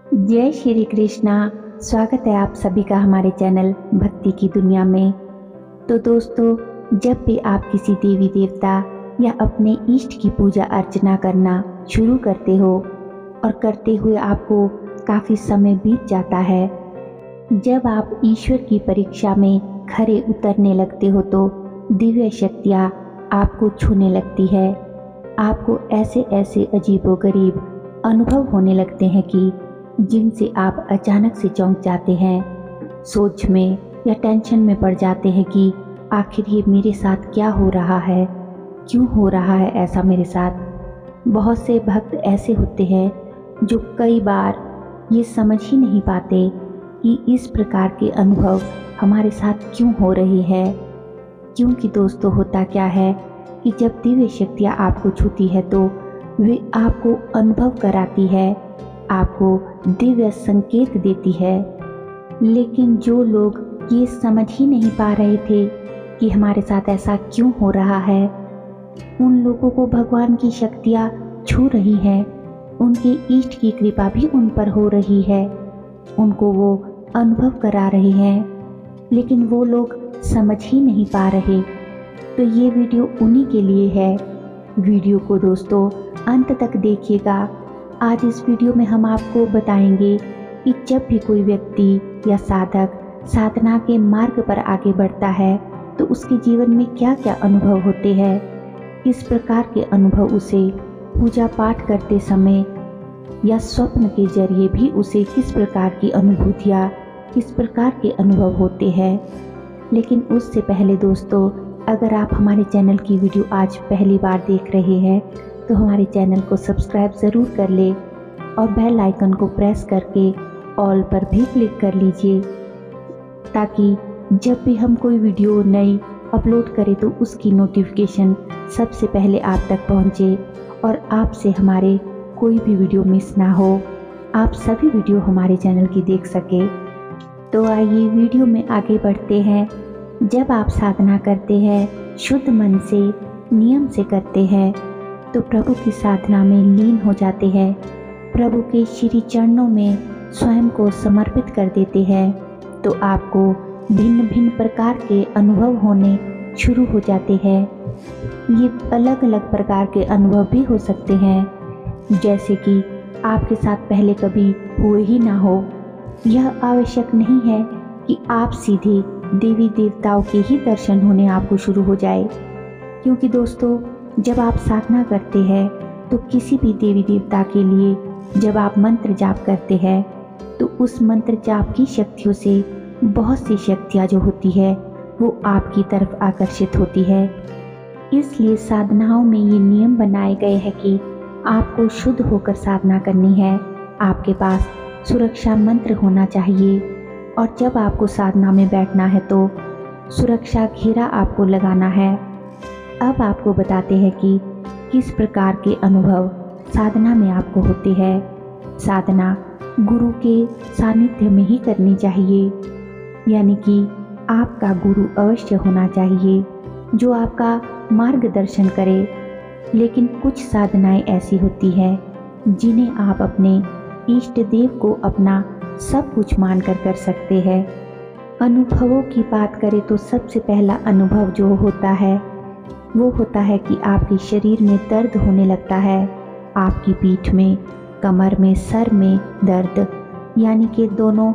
जय श्री कृष्णा। स्वागत है आप सभी का हमारे चैनल भक्ति की दुनिया में। तो दोस्तों, जब भी आप किसी देवी देवता या अपने इष्ट की पूजा अर्चना करना शुरू करते हो और करते हुए आपको काफ़ी समय बीत जाता है, जब आप ईश्वर की परीक्षा में खरे उतरने लगते हो तो दिव्य शक्तियाँ आपको छूने लगती है। आपको ऐसे ऐसे अजीबोगरीब अनुभव होने लगते हैं कि जिनसे आप अचानक से चौंक जाते हैं, सोच में या टेंशन में पड़ जाते हैं कि आखिर ये मेरे साथ क्या हो रहा है, क्यों हो रहा है ऐसा मेरे साथ। बहुत से भक्त ऐसे होते हैं जो कई बार ये समझ ही नहीं पाते कि इस प्रकार के अनुभव हमारे साथ क्यों हो रही है। क्योंकि दोस्तों, होता क्या है कि जब दिव्य शक्तियाँ आपको छूती है तो वे आपको अनुभव कराती है, आपको दिव्य संकेत देती है। लेकिन जो लोग ये समझ ही नहीं पा रहे थे कि हमारे साथ ऐसा क्यों हो रहा है, उन लोगों को भगवान की शक्तियाँ छू रही हैं, उनके इष्ट की कृपा भी उन पर हो रही है, उनको वो अनुभव करा रहे हैं, लेकिन वो लोग समझ ही नहीं पा रहे। तो ये वीडियो उन्हीं के लिए है। वीडियो को दोस्तों अंत तक देखिएगा। आज इस वीडियो में हम आपको बताएंगे कि जब भी कोई व्यक्ति या साधक साधना के मार्ग पर आगे बढ़ता है तो उसके जीवन में क्या क्या अनुभव होते हैं, किस प्रकार के अनुभव उसे पूजा पाठ करते समय या स्वप्न के जरिए भी उसे किस प्रकार की अनुभूतियाँ, किस प्रकार के अनुभव होते हैं। लेकिन उससे पहले दोस्तों, अगर आप हमारे चैनल की वीडियो आज पहली बार देख रहे हैं तो हमारे चैनल को सब्सक्राइब ज़रूर कर ले और बेल आइकन को प्रेस करके ऑल पर भी क्लिक कर लीजिए, ताकि जब भी हम कोई वीडियो नई अपलोड करें तो उसकी नोटिफिकेशन सबसे पहले आप तक पहुंचे और आपसे हमारे कोई भी वीडियो मिस ना हो, आप सभी वीडियो हमारे चैनल की देख सके। तो आइए वीडियो में आगे बढ़ते हैं। जब आप साधना करते हैं, शुद्ध मन से, नियम से करते हैं, तो प्रभु की साधना में लीन हो जाते हैं, प्रभु के श्री चरणों में स्वयं को समर्पित कर देते हैं, तो आपको भिन्न भिन्न प्रकार के अनुभव होने शुरू हो जाते हैं। ये अलग अलग प्रकार के अनुभव भी हो सकते हैं, जैसे कि आपके साथ पहले कभी हुए ही ना हो। यह आवश्यक नहीं है कि आप सीधे देवी देवताओं के ही दर्शन होने आपको शुरू हो जाए, क्योंकि दोस्तों, जब आप साधना करते हैं तो किसी भी देवी देवता के लिए जब आप मंत्र जाप करते हैं तो उस मंत्र जाप की शक्तियों से बहुत सी शक्तियाँ जो होती है वो आपकी तरफ आकर्षित होती है। इसलिए साधनाओं में ये नियम बनाए गए हैं कि आपको शुद्ध होकर साधना करनी है। आपके पास सुरक्षा मंत्र होना चाहिए और जब आपको साधना में बैठना है तो सुरक्षा घेरा आपको लगाना है। अब आपको बताते हैं कि किस प्रकार के अनुभव साधना में आपको होते हैं। साधना गुरु के सानिध्य में ही करनी चाहिए, यानी कि आपका गुरु अवश्य होना चाहिए जो आपका मार्गदर्शन करे। लेकिन कुछ साधनाएं ऐसी होती हैं जिन्हें आप अपने इष्ट देव को अपना सब कुछ मानकर कर सकते हैं। अनुभवों की बात करें तो सबसे पहला अनुभव जो होता है वो होता है कि आपके शरीर में दर्द होने लगता है। आपकी पीठ में, कमर में, सर में दर्द, यानी कि दोनों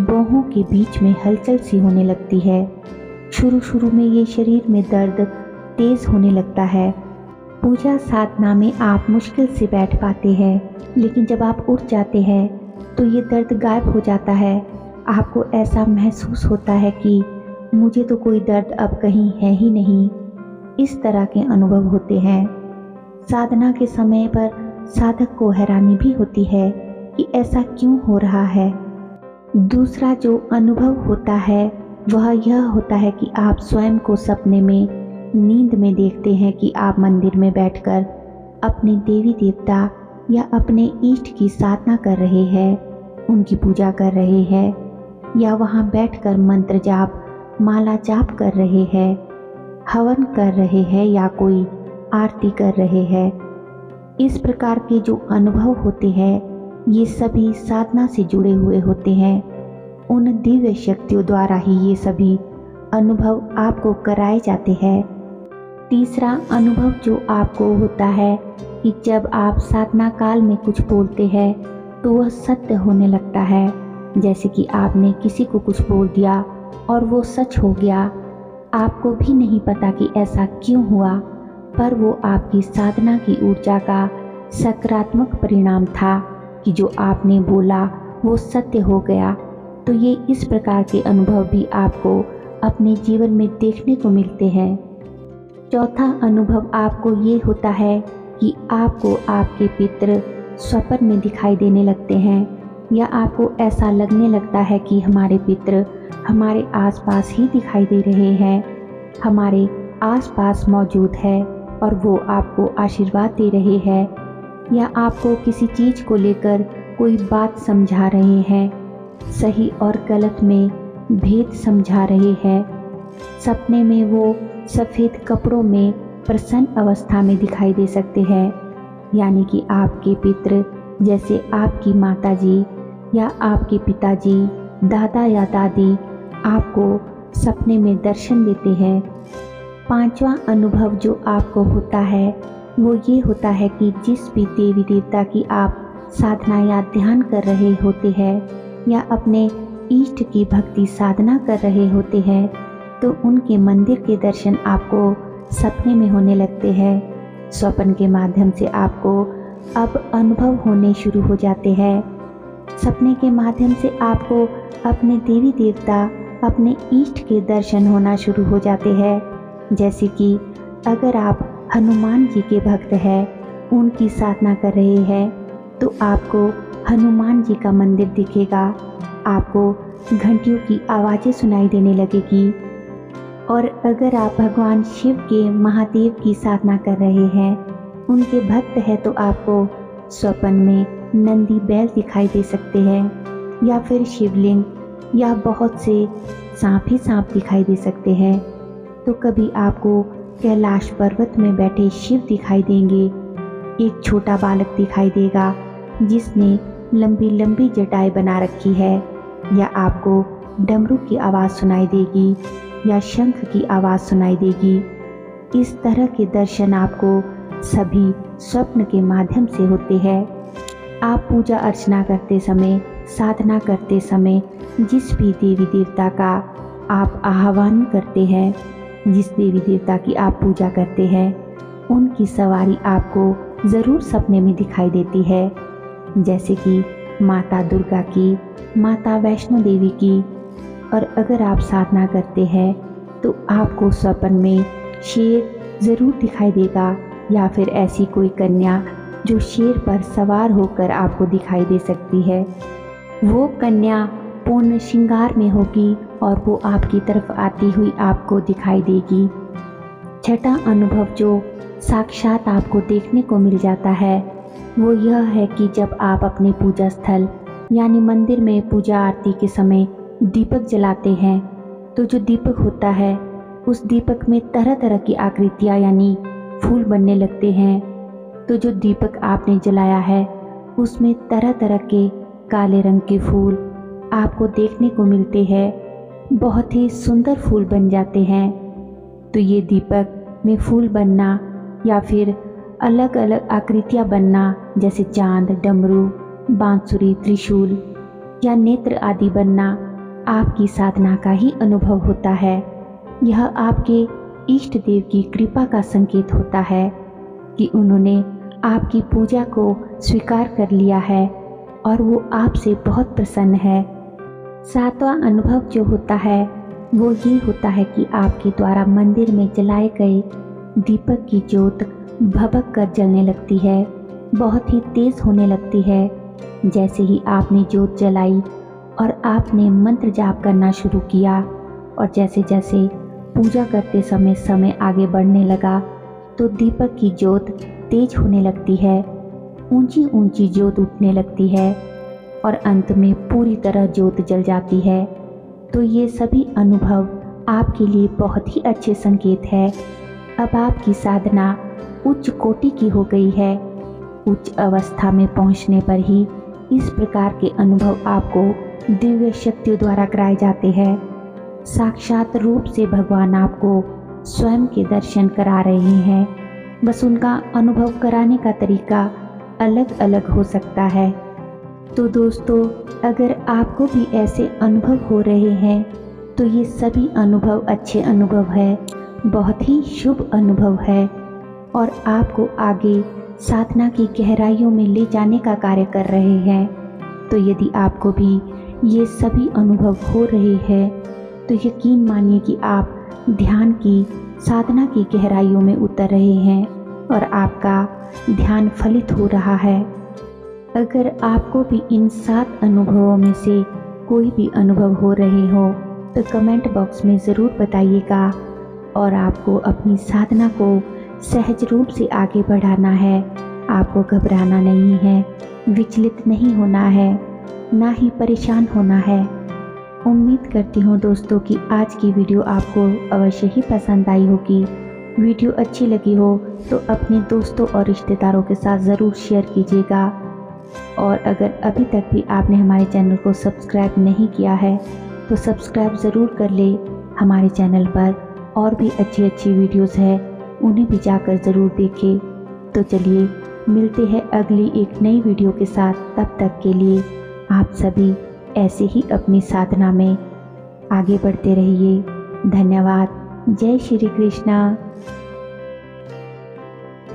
बाहों के बीच में हलचल सी होने लगती है। शुरू में ये शरीर में दर्द तेज होने लगता है। पूजा साधना में आप मुश्किल से बैठ पाते हैं, लेकिन जब आप उठ जाते हैं तो ये दर्द गायब हो जाता है। आपको ऐसा महसूस होता है कि मुझे तो कोई दर्द अब कहीं है ही नहीं। इस तरह के अनुभव होते हैं। साधना के समय पर साधक को हैरानी भी होती है कि ऐसा क्यों हो रहा है। दूसरा जो अनुभव होता है वह यह होता है कि आप स्वयं को सपने में, नींद में देखते हैं कि आप मंदिर में बैठकर अपने देवी देवता या अपने इष्ट की साधना कर रहे हैं, उनकी पूजा कर रहे हैं, या वहाँ बैठकर मंत्र जाप, माला जाप कर रहे हैं, हवन कर रहे हैं या कोई आरती कर रहे हैं। इस प्रकार के जो अनुभव होते हैं ये सभी साधना से जुड़े हुए होते हैं। उन दिव्य शक्तियों द्वारा ही ये सभी अनुभव आपको कराए जाते हैं। तीसरा अनुभव जो आपको होता है कि जब आप साधना काल में कुछ बोलते हैं तो वह सत्य होने लगता है। जैसे कि आपने किसी को कुछ बोल दिया और वो सच हो गया। आपको भी नहीं पता कि ऐसा क्यों हुआ, पर वो आपकी साधना की ऊर्जा का सकारात्मक परिणाम था कि जो आपने बोला वो सत्य हो गया। तो ये इस प्रकार के अनुभव भी आपको अपने जीवन में देखने को मिलते हैं। चौथा अनुभव आपको ये होता है कि आपको आपके पितृ स्वप्न में दिखाई देने लगते हैं, या आपको ऐसा लगने लगता है कि हमारे पितृ हमारे आसपास ही दिखाई दे रहे हैं, हमारे आसपास मौजूद है और वो आपको आशीर्वाद दे रहे हैं, या आपको किसी चीज़ को लेकर कोई बात समझा रहे हैं, सही और गलत में भेद समझा रहे हैं। सपने में वो सफ़ेद कपड़ों में प्रसन्न अवस्था में दिखाई दे सकते हैं, यानी कि आपके पितृ जैसे आपकी माताजी या आपके पिताजी, दादा या दादी आपको सपने में दर्शन देते हैं। पांचवा अनुभव जो आपको होता है वो ये होता है कि जिस भी देवी देवता की आप साधना या ध्यान कर रहे होते हैं या अपने इष्ट की भक्ति साधना कर रहे होते हैं, तो उनके मंदिर के दर्शन आपको सपने में होने लगते हैं। स्वप्न के माध्यम से आपको अब अनुभव होने शुरू हो जाते हैं। सपने के माध्यम से आपको अपने देवी देवता, अपने इष्ट के दर्शन होना शुरू हो जाते हैं। जैसे कि अगर आप हनुमान जी के भक्त हैं, उनकी साधना कर रहे हैं, तो आपको हनुमान जी का मंदिर दिखेगा, आपको घंटियों की आवाज़ें सुनाई देने लगेगी। और अगर आप भगवान शिव के, महादेव की साधना कर रहे हैं, उनके भक्त हैं, तो आपको स्वप्न में नंदी बैल दिखाई दे सकते हैं, या फिर शिवलिंग, या बहुत से सांप ही सांप दिखाई दे सकते हैं। तो कभी आपको कैलाश पर्वत में बैठे शिव दिखाई देंगे, एक छोटा बालक दिखाई देगा जिसने लंबी लंबी जटाएं बना रखी है, या आपको डमरू की आवाज़ सुनाई देगी या शंख की आवाज़ सुनाई देगी। इस तरह के दर्शन आपको सभी स्वप्न के माध्यम से होते हैं। आप पूजा अर्चना करते समय, साधना करते समय जिस भी देवी देवता का आप आह्वान करते हैं, जिस देवी देवता की आप पूजा करते हैं, उनकी सवारी आपको ज़रूर सपने में दिखाई देती है। जैसे कि माता दुर्गा की, माता वैष्णो देवी की। और अगर आप साधना करते हैं तो आपको स्वप्न में शेर ज़रूर दिखाई देगा, या फिर ऐसी कोई कन्या जो शेर पर सवार होकर आपको दिखाई दे सकती है। वो कन्या पूर्ण श्रृंगार में होगी और वो आपकी तरफ आती हुई आपको दिखाई देगी। छठा अनुभव जो साक्षात आपको देखने को मिल जाता है वो यह है कि जब आप अपने पूजा स्थल यानी मंदिर में पूजा आरती के समय दीपक जलाते हैं, तो जो दीपक होता है उस दीपक में तरह तरह की आकृतियाँ यानी फूल बनने लगते हैं। तो जो दीपक आपने जलाया है उसमें तरह तरह के काले रंग के फूल आपको देखने को मिलते हैं, बहुत ही सुंदर फूल बन जाते हैं। तो ये दीपक में फूल बनना या फिर अलग अलग आकृतियाँ बनना, जैसे चांद, डमरू, बांसुरी, त्रिशूल या नेत्र आदि बनना, आपकी साधना का ही अनुभव होता है। यह आपके इष्ट देव की कृपा का संकेत होता है कि उन्होंने आपकी पूजा को स्वीकार कर लिया है और वो आपसे बहुत प्रसन्न है। सातवां अनुभव जो होता है वो ये होता है कि आपके द्वारा मंदिर में जलाए गए दीपक की ज्योत भभक कर जलने लगती है, बहुत ही तेज होने लगती है। जैसे ही आपने ज्योत जलाई और आपने मंत्र जाप करना शुरू किया, और जैसे जैसे पूजा करते समय समय आगे बढ़ने लगा, तो दीपक की ज्योत तेज होने लगती है, ऊंची ऊंची ज्योत उठने लगती है और अंत में पूरी तरह ज्योत जल जाती है। तो ये सभी अनुभव आपके लिए बहुत ही अच्छे संकेत है। अब आपकी साधना उच्च कोटि की हो गई है। उच्च अवस्था में पहुंचने पर ही इस प्रकार के अनुभव आपको दिव्य शक्तियों द्वारा कराए जाते हैं। साक्षात रूप से भगवान आपको स्वयं के दर्शन करा रहे हैं, बस उनका अनुभव कराने का तरीका अलग अलग हो सकता है। तो दोस्तों, अगर आपको भी ऐसे अनुभव हो रहे हैं तो ये सभी अनुभव अच्छे अनुभव है, बहुत ही शुभ अनुभव है और आपको आगे साधना की गहराइयों में ले जाने का कार्य कर रहे हैं। तो यदि आपको भी ये सभी अनुभव हो रहे हैं तो यकीन मानिए कि आप ध्यान की साधना की गहराइयों में उतर रहे हैं और आपका ध्यान फलित हो रहा है। अगर आपको भी इन 7 अनुभवों में से कोई भी अनुभव हो रहे हो तो कमेंट बॉक्स में ज़रूर बताइएगा। और आपको अपनी साधना को सहज रूप से आगे बढ़ाना है। आपको घबराना नहीं है, विचलित नहीं होना है, ना ही परेशान होना है। उम्मीद करती हूँ दोस्तों कि आज की वीडियो आपको अवश्य ही पसंद आई होगी। वीडियो अच्छी लगी हो तो अपने दोस्तों और रिश्तेदारों के साथ ज़रूर शेयर कीजिएगा। और अगर अभी तक भी आपने हमारे चैनल को सब्सक्राइब नहीं किया है तो सब्सक्राइब ज़रूर कर ले। हमारे चैनल पर और भी अच्छी अच्छी वीडियोस है, उन्हें भी जाकर ज़रूर देखें। तो चलिए मिलते हैं अगली एक नई वीडियो के साथ। तब तक के लिए आप सभी ऐसे ही अपनी साधना में आगे बढ़ते रहिए। धन्यवाद। जय श्री कृष्णा।